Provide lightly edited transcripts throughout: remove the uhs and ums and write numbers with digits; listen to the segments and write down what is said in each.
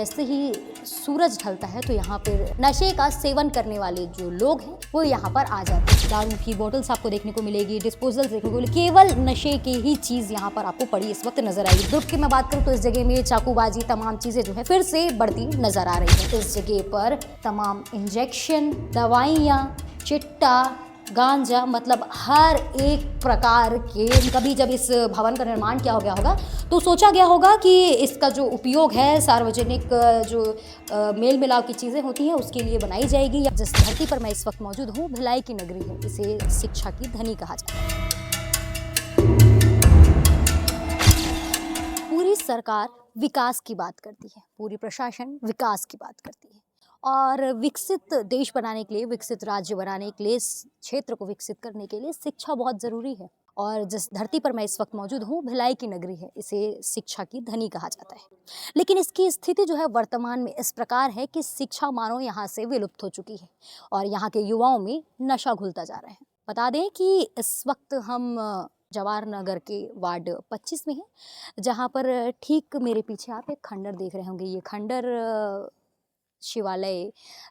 जैसे ही सूरज ढलता है तो यहाँ पर नशे का सेवन करने वाले जो लोग हैं वो यहाँ पर आ जाते हैं। दारू की बोतल्स आपको देखने को मिलेगी, डिस्पोजल्स देखने को मिलेगी, केवल नशे की ही चीज यहाँ पर आपको पड़ी इस वक्त नजर आएगी। दुर्ग की मैं बात करूँ तो इस जगह में चाकूबाजी तमाम चीजें जो है फिर से बढ़ती नजर आ रही है। इस जगह पर तमाम इंजेक्शन, दवाइयाँ, चिट्टा, गांजा, मतलब हर एक प्रकार के। कभी जब इस भवन का निर्माण किया गया होगा तो सोचा गया होगा कि इसका जो उपयोग है सार्वजनिक जो मेल मिलाप की चीज़ें होती हैं उसके लिए बनाई जाएगी। जिस धरती पर मैं इस वक्त मौजूद हूँ भिलाई की नगरी है, इसे शिक्षा की धनी कहा जाता है। पूरी सरकार विकास की बात करती है, पूरी प्रशासन विकास की बात करती है और विकसित देश बनाने के लिए, विकसित राज्य बनाने के लिए, इस क्षेत्र को विकसित करने के लिए शिक्षा बहुत ज़रूरी है। और जिस धरती पर मैं इस वक्त मौजूद हूँ भिलाई की नगरी है, इसे शिक्षा की धनी कहा जाता है। लेकिन इसकी स्थिति जो है वर्तमान में इस प्रकार है कि शिक्षा मानो यहाँ से विलुप्त हो चुकी है और यहाँ के युवाओं में नशा घुलता जा रहा है। बता दें कि इस वक्त हम जवाहर नगर के वार्ड 25 में हैं, जहाँ पर ठीक मेरे पीछे आप एक खंडर देख रहे होंगे। ये खंडर शिवालय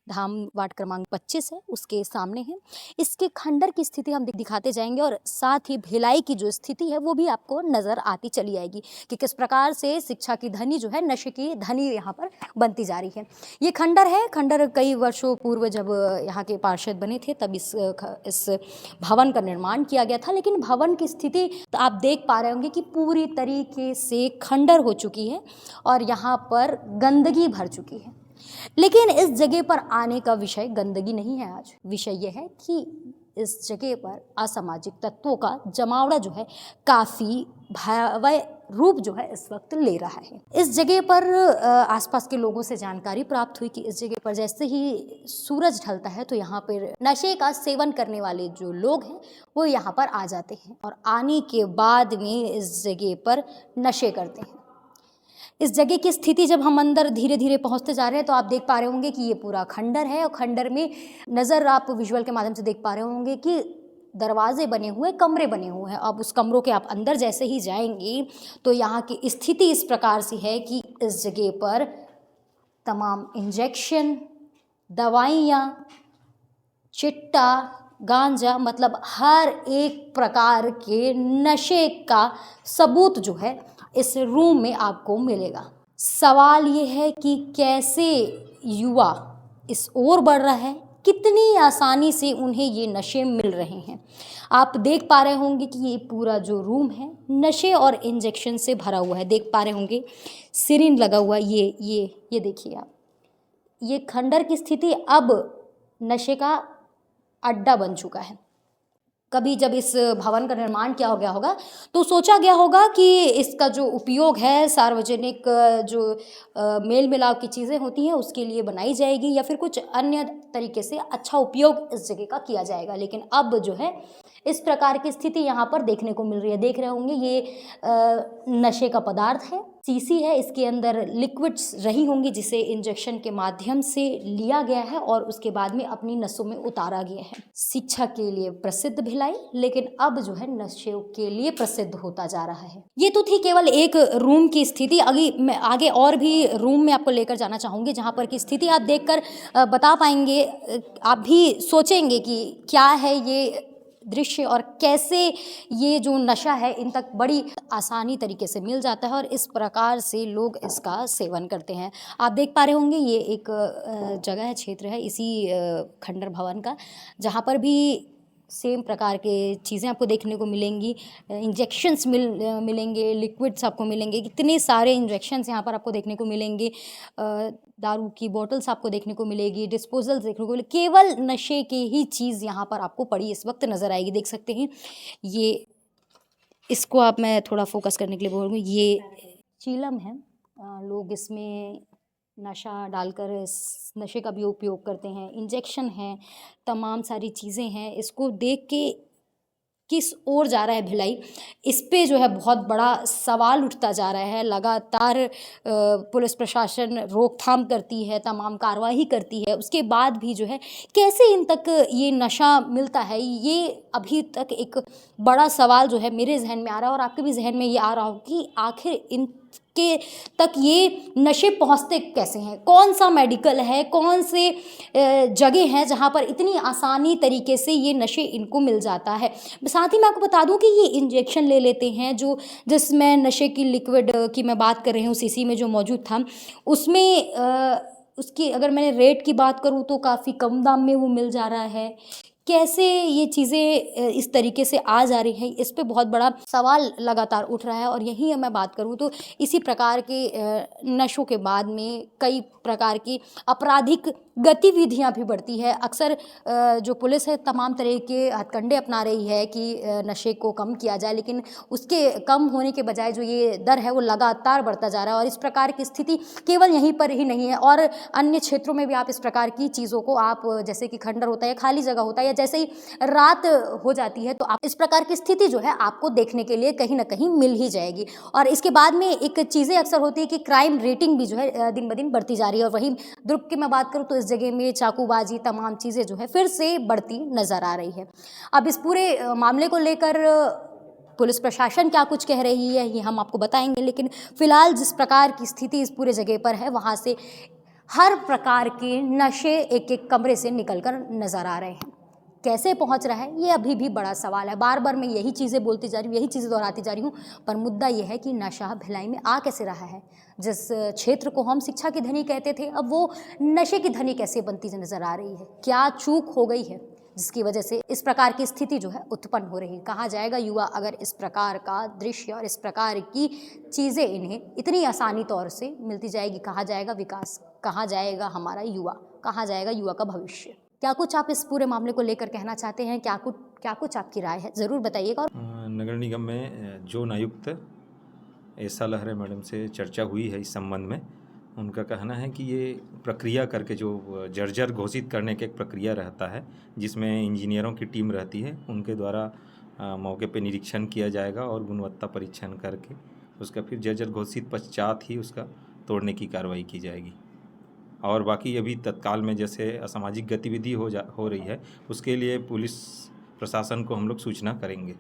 धाम वार्ड क्रमांक 25 है, उसके सामने है। इसके खंडर की स्थिति हम दिखाते जाएंगे और साथ ही भिलाई की जो स्थिति है वो भी आपको नज़र आती चली आएगी कि किस प्रकार से शिक्षा की धनी जो है नशे की धनी यहाँ पर बनती जा रही है। ये खंडर है। खंडर कई वर्षों पूर्व जब यहाँ के पार्षद बने थे तब इस भवन का निर्माण किया गया था, लेकिन भवन की स्थिति तो आप देख पा रहे होंगे कि पूरी तरीके से खंडर हो चुकी है और यहाँ पर गंदगी भर चुकी है। लेकिन इस जगह पर आने का विषय गंदगी नहीं है। आज विषय यह है कि इस जगह पर असामाजिक तत्वों का जमावड़ा जो है काफ़ी भयावह रूप जो है इस वक्त ले रहा है। इस जगह पर आसपास के लोगों से जानकारी प्राप्त हुई कि इस जगह पर जैसे ही सूरज ढलता है तो यहाँ पर नशे का सेवन करने वाले जो लोग हैं वो यहाँ पर आ जाते हैं और आने के बाद में इस जगह पर नशे करते हैं। इस जगह की स्थिति जब हम अंदर धीरे धीरे पहुंचते जा रहे हैं तो आप देख पा रहे होंगे कि ये पूरा खंडर है और खंडर में नज़र आप विजुअल के माध्यम से देख पा रहे होंगे कि दरवाजे बने हुए, कमरे बने हुए हैं। अब उस कमरों के आप अंदर जैसे ही जाएंगे तो यहाँ की स्थिति इस प्रकार से है कि इस जगह पर तमाम इंजेक्शन, दवाइयाँ, चिट्टा, गांजा, मतलब हर एक प्रकार के नशे का सबूत जो है इस रूम में आपको मिलेगा। सवाल ये है कि कैसे युवा इस ओर बढ़ रहा है, कितनी आसानी से उन्हें ये नशे मिल रहे हैं। आप देख पा रहे होंगे कि ये पूरा जो रूम है नशे और इंजेक्शन से भरा हुआ है। देख पा रहे होंगे सिरिंज लगा हुआ, ये देखिए आप। ये खंडर की स्थिति अब नशे का अड्डा बन चुका है। कभी जब इस भवन का निर्माण किया गया होगा तो सोचा गया होगा कि इसका जो उपयोग है सार्वजनिक जो मेल मिलाप की चीज़ें होती हैं उसके लिए बनाई जाएगी या फिर कुछ अन्य तरीके से अच्छा उपयोग इस जगह का किया जाएगा। लेकिन अब जो है इस प्रकार की स्थिति यहाँ पर देखने को मिल रही है। देख रहे होंगे ये नशे का पदार्थ है, शीशी है, इसके अंदर लिक्विड्स रही होंगी जिसे इंजेक्शन के माध्यम से लिया गया है और उसके बाद में अपनी नसों में उतारा गया है। शिक्षा के लिए प्रसिद्ध भिलाई, लेकिन अब जो है नशे के लिए प्रसिद्ध होता जा रहा है। ये तो थी केवल एक रूम की स्थिति। मैं आगे और भी रूम में आपको लेकर जाना चाहूँगी जहाँ पर की स्थिति आप देखकर बता पाएंगे, आप भी सोचेंगे कि क्या है ये दृश्य और कैसे ये जो नशा है इन तक बड़ी आसानी तरीके से मिल जाता है और इस प्रकार से लोग इसका सेवन करते हैं। आप देख पा रहे होंगे ये एक जगह है, क्षेत्र है इसी खंडर भवन का, जहाँ पर भी सेम प्रकार के चीज़ें आपको देखने को मिलेंगी। इंजेक्शन्स मिलेंगे, लिक्विड्स आपको मिलेंगे, कितने सारे इंजेक्शन्स यहाँ पर आपको देखने को मिलेंगे। दारू की बोतल्स आपको देखने को मिलेगी, डिस्पोजल्स देखने को मिलेगी, केवल नशे की ही चीज़ यहाँ पर आपको पड़ी इस वक्त नज़र आएगी। देख सकते हैं ये, इसको आप मैं थोड़ा फोकस करने के लिए बोलूँगी, ये चीलम है। लोग इसमें नशा डालकर इस नशे का भी उपयोग करते हैं। इंजेक्शन है, तमाम सारी चीज़ें हैं। इसको देख के किस ओर जा रहा है भिलाई, इस पे जो है बहुत बड़ा सवाल उठता जा रहा है। लगातार पुलिस प्रशासन रोकथाम करती है, तमाम कार्रवाई करती है, उसके बाद भी जो है कैसे इन तक ये नशा मिलता है, ये अभी तक एक बड़ा सवाल जो है मेरे जहन में आ रहा है और आपके भी जहन में ये आ रहा हो कि आखिर इन के तक ये नशे पहुंचते कैसे हैं, कौन सा मेडिकल है, कौन से जगह हैं जहां पर इतनी आसानी तरीके से ये नशे इनको मिल जाता है। साथ ही मैं आपको बता दूं कि ये इंजेक्शन ले लेते हैं जो जिसमें नशे की लिक्विड की मैं बात कर रही हूँ, सीसी में जो मौजूद था उसमें उसकी अगर मैंने रेट की बात करूँ तो काफ़ी कम दाम में वो मिल जा रहा है। कैसे ये चीज़ें इस तरीके से आ जा रही हैं, इस पे बहुत बड़ा सवाल लगातार उठ रहा है। और यहीं मैं बात करूँ तो इसी प्रकार के नशों के बाद में कई प्रकार की आपराधिक गतिविधियां भी बढ़ती है। अक्सर जो पुलिस है तमाम तरह के हथकंडे अपना रही है कि नशे को कम किया जाए, लेकिन उसके कम होने के बजाय जो ये दर है वो लगातार बढ़ता जा रहा है। और इस प्रकार की स्थिति केवल यहीं पर ही नहीं है, और अन्य क्षेत्रों में भी आप इस प्रकार की चीज़ों को आप जैसे कि खंडर होता है या खाली जगह होता है या जैसे ही रात हो जाती है तो आप इस प्रकार की स्थिति जो है आपको देखने के लिए कहीं ना कहीं मिल ही जाएगी। और इसके बाद में एक चीज़ें अक्सर होती है कि क्राइम रेटिंग भी जो है दिन ब दिन बढ़ती जा रही है। और वहीं दुर्ग की मैं बात करूँ तो इस जगह में चाकूबाजी तमाम चीज़ें जो है फिर से बढ़ती नज़र आ रही है। अब इस पूरे मामले को लेकर पुलिस प्रशासन क्या कुछ कह रही है ये हम आपको बताएंगे, लेकिन फिलहाल जिस प्रकार की स्थिति इस पूरे जगह पर है वहाँ से हर प्रकार के नशे एक एक कमरे से निकलकर नज़र आ रहे हैं। कैसे पहुंच रहा है ये अभी भी बड़ा सवाल है। बार बार मैं यही चीज़ें बोलती जा रही हूँ, यही चीज़ें दोहराती जा रही हूँ, पर मुद्दा ये है कि नशा भिलाई में आ कैसे रहा है। जिस क्षेत्र को हम शिक्षा की धनी कहते थे अब वो नशे की धनी कैसे बनती नज़र आ रही है। क्या चूक हो गई है जिसकी वजह से इस प्रकार की स्थिति जो है उत्पन्न हो रही है। कहाँ जाएगा युवा अगर इस प्रकार का दृश्य और इस प्रकार की चीज़ें इन्हें इतनी आसानी तौर से मिलती जाएगी। कहाँ जाएगा विकास, कहाँ जाएगा हमारा युवा, कहाँ जाएगा युवा का भविष्य। क्या कुछ आप इस पूरे मामले को लेकर कहना चाहते हैं, क्या कुछ आपकी राय है, ज़रूर बताइएगा। नगर निगम में जोन आयुक्त ऐसा लहरे मैडम से चर्चा हुई है इस संबंध में। उनका कहना है कि ये प्रक्रिया करके जो जर्जर घोषित करने का एक प्रक्रिया रहता है जिसमें इंजीनियरों की टीम रहती है, उनके द्वारा मौके पे निरीक्षण किया जाएगा और गुणवत्ता परीक्षण करके उसका फिर जर्जर घोषित पश्चात ही उसका तोड़ने की कार्रवाई की जाएगी। और बाकी अभी तत्काल में जैसे असामाजिक गतिविधि हो रही है उसके लिए पुलिस प्रशासन को हम लोग सूचना करेंगे।